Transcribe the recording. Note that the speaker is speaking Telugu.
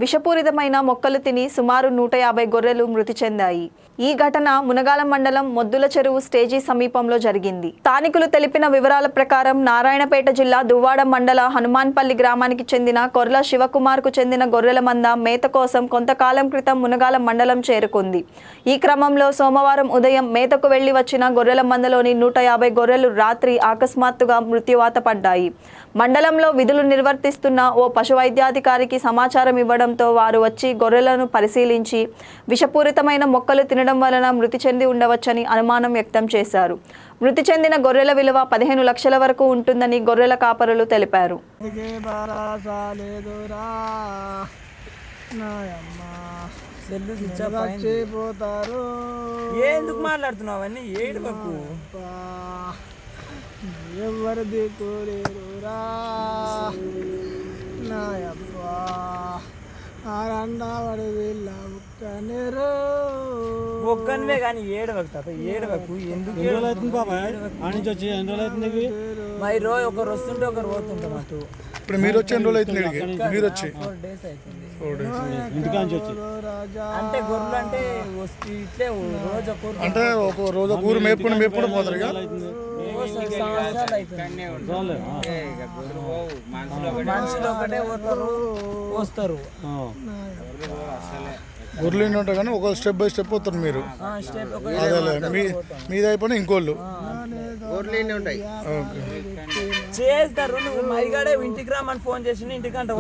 విషపూరితమైన మొక్కలు తిని సుమారు 150 గొర్రెలు మృతి చెందాయి. ఈ ఘటన మునగాల మండలం మొద్దుల చెరువు స్టేజీ సమీపంలో జరిగింది. స్థానికులు తెలిపిన వివరాల ప్రకారం నారాయణపేట జిల్లా దువ్వాడ మండల హనుమాన్పల్లి గ్రామానికి చెందిన కొర్ల శివకుమార్కు చెందిన గొర్రెల మంద మేత కోసం కొంతకాలం క్రితం మునగాల మండలం చేరుకుంది. ఈ క్రమంలో సోమవారం ఉదయం మేతకు వెళ్లి వచ్చిన గొర్రెల మందలోని 150 గొర్రెలు రాత్రి అకస్మాత్తుగా మృత్యువాత పడ్డాయి. మండలంలో విధులు నిర్వర్తిస్తున్న ఓ పశు వైద్యాధికారికి సమాచారం ఇవ్వడంతో వారు వచ్చి గొర్రెలను పరిశీలించి విషపూరితమైన మొక్కలు తినడం వలన మృతి చెంది ఉండవచ్చని అనుమానం వ్యక్తం చేశారు. మృతి చెందిన గొర్రెల విలువ 15 లక్షల వరకు ఉంటుందని గొర్రెల కాపరులు తెలిపారు. ఎందుకు మాట్లాడుతున్నావని ఏడువకు ఎవరు దిక్కులేరురా నాయబ్బా ఆరండావడి వీళ్ళ ఒక్కనేరు ఒక్కనివే కానీ ఏడవకు తాత ఏడవకు. ఎందుకు మరి రోజు ఒకరు వస్తుంటే ఒకరు పోతుంటాం అటు. ఇప్పుడు మీరు వచ్చి ఎన్ని రోజులు అవుతుంది? మీరు వచ్చి 4 days అవుతుంది. అంటే గొర్రెలు అంటే ఇట్లే రోజు ఒకరు అంటే ఒక రోజు ఒక ఊరు మేపుకుంటూ పోతారు ఇక. మనుషులు ఒకటే వస్తారు. గొర్రెలు ఎన్ని ఉంటాయి కానీ ఒక స్టెప్ బై స్టెప్ పోతారు మీరు. అదే మీద అయిపోయినా ఇంకోళ్ళు చేస్తారు. నువ్వు మైగాడే ఇంటికి రామని ఫోన్ చేసి ఇంటికంటే